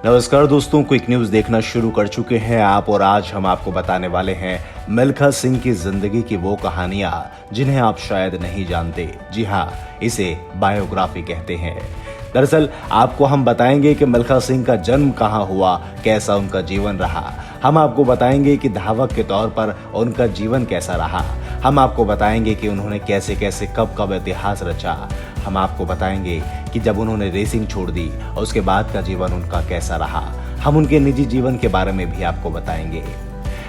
नमस्कार दोस्तों, quick news देखना शुरू कर चुके हैं आप और आज हम आपको बताने वाले हैं मिल्खा सिंह की जिंदगी की वो कहानियां जिन्हें आप शायद नहीं जानते। जी हाँ, इसे बायोग्राफी कहते हैं। दरअसल आपको हम बताएंगे कि मिल्खा सिंह का जन्म कहाँ हुआ, कैसा उनका जीवन रहा। हम आपको बताएंगे कि धावक के तौर पर उनका जीवन कैसा रहा। हम आपको बताएंगे कि उन्होंने कैसे कैसे कब कब इतिहास रचा। हम आपको बताएंगे कि जब उन्होंने रेसिंग छोड़ दी और उसके बाद का जीवन उनका कैसा रहा। हम उनके निजी जीवन के बारे में भी आपको बताएंगे।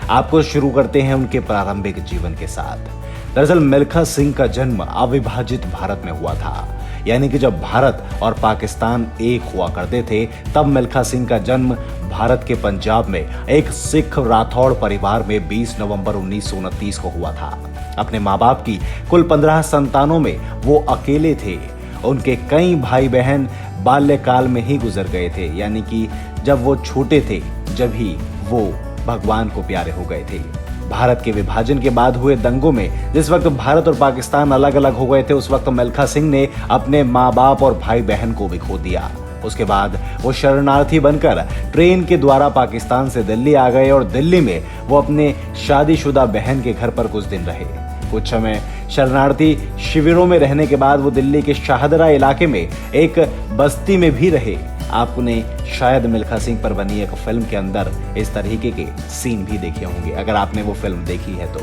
आपको शुरू करते हैं उनके प्रारंभिक जीवन के साथ। दरअसल मिल्खा सिंह का जन्म अविभाजित भारत में हुआ था, यानी कि जब भारत और पाकिस्तान एक हुआ करते थे तब मिल्खा सिंह का जन्म भारत के पंजाब में एक सिख राठौड़ परिवार में 20 नवंबर 1929 को हुआ था। अपने माँ बाप की कुल 15 संतानों में वो अकेले थे। उनके कई भाई बहन बाल्यकाल में ही गुजर गए थे, यानी कि जब वो छोटे थे जब ही वो भगवान को प्यारे हो गए थे। भारत के विभाजन के बाद हुए दंगों में जिस वक्त भारत और पाकिस्तान अलग अलग हो गए थे, उस वक्त मिल्खा सिंह ने अपने माँ बाप और भाई बहन को भी खो दिया। उसके बाद वो शरणार्थी बनकर ट्रेन के द्वारा पाकिस्तान से दिल्ली आ गए और दिल्ली में वो अपने शादीशुदा बहन के घर पर कुछ दिन रहे। कुछ समय शरणार्थी शिविरों में रहने के बाद वो दिल्ली के शाहदरा इलाके में एक बस्ती में भी रहे। आपने शायद मिल्खा सिंह पर बनी एक फिल्म के अंदर इस तरीके के सीन भी देखे होंगे, अगर आपने वो फिल्म देखी है तो।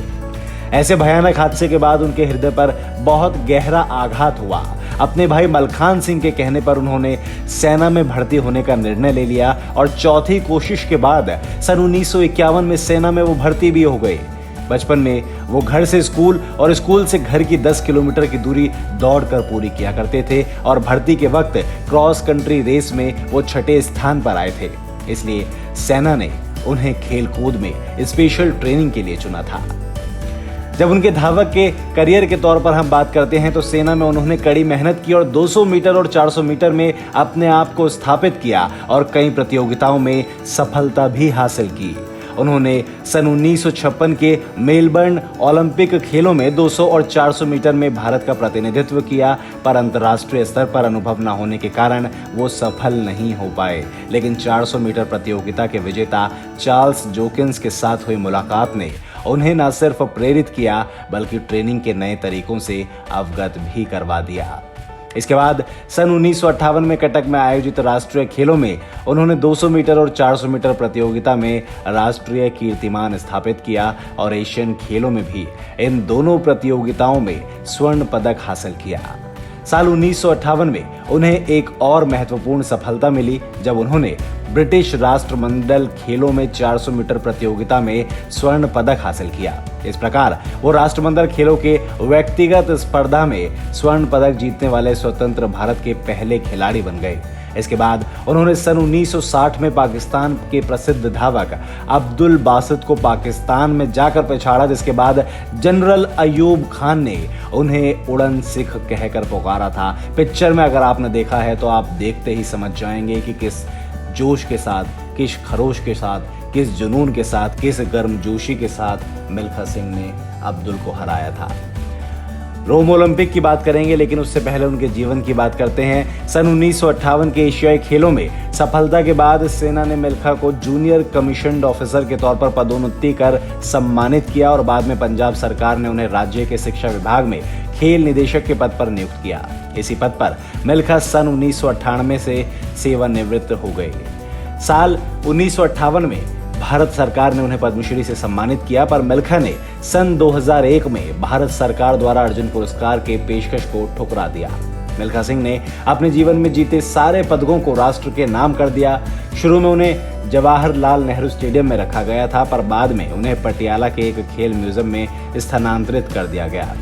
ऐसे भयानक हादसे के बाद उनके हृदय पर बहुत गहरा आघात हुआ। अपने भाई मलखान सिंह के कहने पर उन्होंने सेना में भर्ती होने का निर्णय ले लिया और चौथी कोशिश के बाद सन 1951 में सेना में वो भर्ती भी हो गए। बचपन में वो घर से स्कूल और स्कूल से घर की 10 किलोमीटर की दूरी दौड़कर पूरी किया करते थे और भर्ती के वक्त क्रॉस कंट्री रेस में वो 6ठे स्थान पर आए थे। इसलिए सेना ने उन्हें खेलकूद में स्पेशल ट्रेनिंग के लिए चुना था। जब उनके धावक के करियर के तौर पर हम बात करते हैं तो सेना में उन्होंने कड़ी मेहनत की और 200 मीटर और 400 मीटर में अपने आप को स्थापित किया और कई प्रतियोगिताओं में सफलता भी हासिल की। उन्होंने सन 1956 के मेलबर्न ओलंपिक खेलों में 200 और 400 मीटर में भारत का प्रतिनिधित्व किया, पर अंतर्राष्ट्रीय स्तर पर अनुभव न होने के कारण वो सफल नहीं हो पाए। लेकिन 400 मीटर प्रतियोगिता के विजेता चार्ल्स जोकिंस के साथ हुई मुलाकात ने उन्हें न सिर्फ प्रेरित किया बल्कि ट्रेनिंग के नए तरीकों से अवगत भी करवा दिया। इसके बाद सन 1958 में कटक में आयोजित राष्ट्रीय खेलों में उन्होंने 200 मीटर और 400 मीटर प्रतियोगिता में राष्ट्रीय कीर्तिमान स्थापित किया और एशियन खेलों में भी इन दोनों प्रतियोगिताओं में स्वर्ण पदक हासिल किया। साल 1958 में उन्हें एक और महत्वपूर्ण सफलता मिली जब उन्होंने ब्रिटिश राष्ट्रमंडल खेलों में 400 मीटर प्रतियोगिता में स्वर्ण पदक हासिल किया। इस प्रकार वो राष्ट्रमंडल खेलों के व्यक्तिगत स्पर्धा में स्वर्ण पदक जीतने वाले स्वतंत्र भारत के पहले खिलाड़ी बन गए। इसके बाद उन्होंने सन 1960 में पाकिस्तान के प्रसिद्ध धावक अब्दुल बासित को पाकिस्तान में जाकर पछाड़ा, जिसके बाद जनरल अयूब खान ने उन्हें उड़न सिख कहकर पुकारा था। पिक्चर में अगर आपने देखा है तो आप देखते ही समझ जाएंगे कि किस जोश के साथ, किस खरोश के साथ, किस जुनून के साथ, किस गर्मजोशी के साथ मिल्खा सिंह ने अब्दुल को हराया था। रोम ओलंपिक की बात करेंगे, लेकिन उससे पहले उनके जीवन की बात करते हैं। सन 1958 के एशियाई खेलों में सफलता के बाद सेना ने मिल्खा को जूनियर कमीशन्ड ऑफिसर के तौर पर पदोन्नति कर सम्मानित किया और बाद में पंजाब सरकार ने उन्हें राज्य के शिक्षा विभाग में खेल निदेशक के पद पर नियुक्त किया। इसी पद पर मिल्खा सन 1998 से सेवानिवृत्त हो गए। साल 1958 में भारत सरकार ने उन्हें पद्मश्री से सम्मानित किया, पर मिल्खा ने सन 2001 में भारत सरकार द्वारा अर्जुन पुरस्कार के पेशकश को ठुकरा दिया। मिल्खा सिंह ने अपने जीवन में जीते सारे पदकों को राष्ट्र के नाम कर दिया। शुरू में उन्हें जवाहरलाल नेहरू स्टेडियम में रखा गया था, पर बाद में उन्हें पटियाला के एक खेल म्यूजियम में स्थानांतरित कर दिया गया।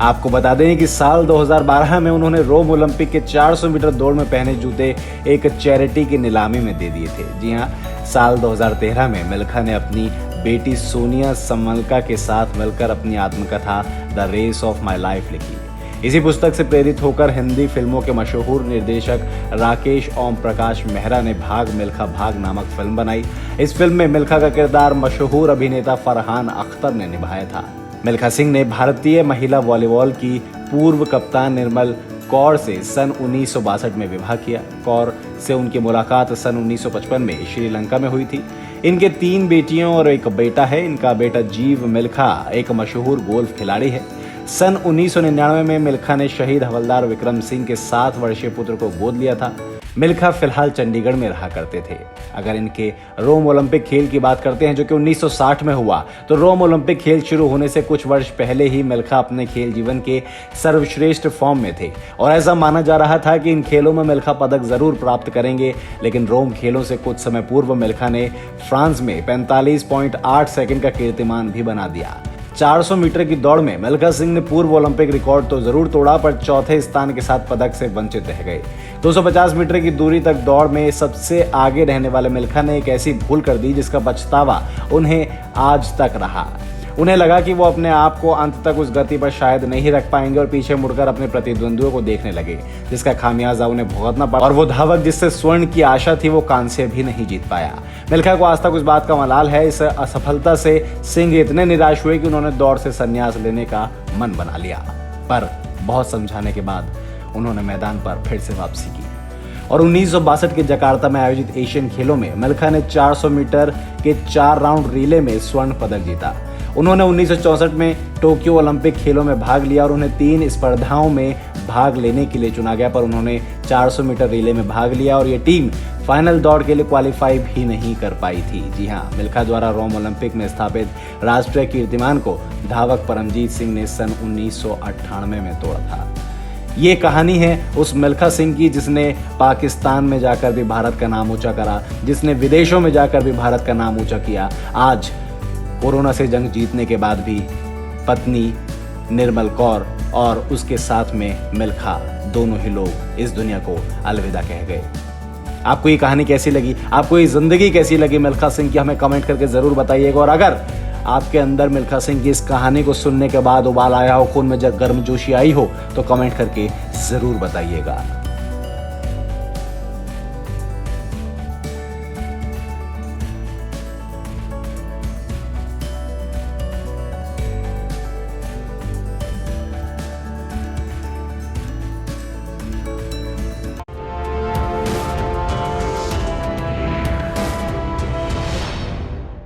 आपको बता दें कि साल 2012 में उन्होंने रोम ओलंपिक के 400 मीटर दौड़ में पहने जूते एक चैरिटी की नीलामी में दे दिए थे। जी हाँ, साल 2013 में मिल्खा ने अपनी बेटी सोनिया समलका के साथ मिलकर अपनी आत्मकथा the race of my life लिखी। इसी पुस्तक से प्रेरित होकर हिंदी फिल्मों के मशहूर निर्देशक राकेश ओम प्रकाश मेहरा ने भाग मिल्खा भाग नामक फिल्म बनाई। इस फिल्म में मिल्खा का किरदार मशहूर अभिनेता फरहान अख्तर ने निभाया था। मिल्खा सिंह ने भारतीय महिला वॉलीबॉल की पूर्व कप्तान निर्मल कौर से सन 1962 में विवाह किया। कौर से उनकी मुलाकात सन 1955 में श्रीलंका में हुई थी। इनके 3 बेटियां और एक बेटा है। इनका बेटा जीव मिल्खा एक मशहूर गोल्फ खिलाड़ी है। सन 1999 में मिल्खा ने शहीद हवलदार विक्रम सिंह के 7 वर्षीय पुत्र को गोद लिया था। मिल्खा फिलहाल चंडीगढ़ में रहा करते थे। अगर इनके रोम ओलंपिक खेल की बात करते हैं जो कि 1960 में हुआ, तो रोम ओलंपिक खेल शुरू होने से कुछ वर्ष पहले ही मिल्खा अपने खेल जीवन के सर्वश्रेष्ठ फॉर्म में थे और ऐसा माना जा रहा था कि इन खेलों में मिल्खा पदक जरूर प्राप्त करेंगे। लेकिन रोम खेलों से कुछ समय पूर्व मिल्खा ने फ्रांस में 45.8 सेकंड का कीर्तिमान भी बना दिया। 400 मीटर की दौड़ में मिल्खा सिंह ने पूर्व ओलंपिक रिकॉर्ड तो जरूर तोड़ा, पर चौथे स्थान के साथ पदक से वंचित रह गए। 250 मीटर की दूरी तक दौड़ में सबसे आगे रहने वाले मिल्खा ने एक ऐसी भूल कर दी जिसका पछतावा उन्हें आज तक रहा। उन्हें लगा कि वो अपने आप को अंत तक उस गति पर शायद नहीं रख पाएंगे और पीछे मुड़कर अपने प्रतिद्वंदियों को देखने लगे, जिसका खामियाजा उन्हें भुगतना पड़ा और वो धावक जिससे स्वर्ण की आशा थी वो कांस्य भी नहीं जीत पाया। मिल्खा को आज तक उस बात का मलाल है। इस असफलता से सिंह इतने निराश हुए कि उन्होंने दौड़ से संन्यास लेने का मन बना लिया, पर बहुत समझाने के बाद उन्होंने मैदान पर फिर से वापसी की और 1962 के जकार्ता में आयोजित एशियन खेलों में मिल्खा ने 400 मीटर के 4 राउंड रिले में स्वर्ण पदक जीता। उन्होंने 1964 में टोक्यो ओलंपिक खेलों में भाग लिया और उन्हें 3 स्पर्धाओं में भाग लेने के लिए चुना गया, पर उन्होंने 400 मीटर रिले में भाग लिया और ये टीम फाइनल दौड़ के लिए क्वालिफाई भी नहीं कर पाई थी। जी हाँ, मिल्खा द्वारा रोम ओलंपिक में स्थापित राष्ट्रीय कीर्तिमान को धावक परमजीत सिंह ने सन 1998 में तोड़ा था। ये कहानी है उस मिल्खा सिंह की जिसने पाकिस्तान में जाकर भी भारत का नाम ऊंचा करा, जिसने विदेशों में जाकर भी भारत का नाम ऊंचा किया। आज कोरोना से जंग जीतने के बाद भी पत्नी निर्मल कौर और उसके साथ में मिल्खा, दोनों ही लोग इस दुनिया को अलविदा कह गए। आपको ये कहानी कैसी लगी? आपको ये जिंदगी कैसी लगी मिल्खा सिंह की? हमें कमेंट करके जरूर बताइएगा। और अगर आपके अंदर मिल्खा सिंह की इस कहानी को सुनने के बाद उबाल आया हो, खून में गर्मजोशी आई हो, तो कमेंट करके जरूर बताइएगा।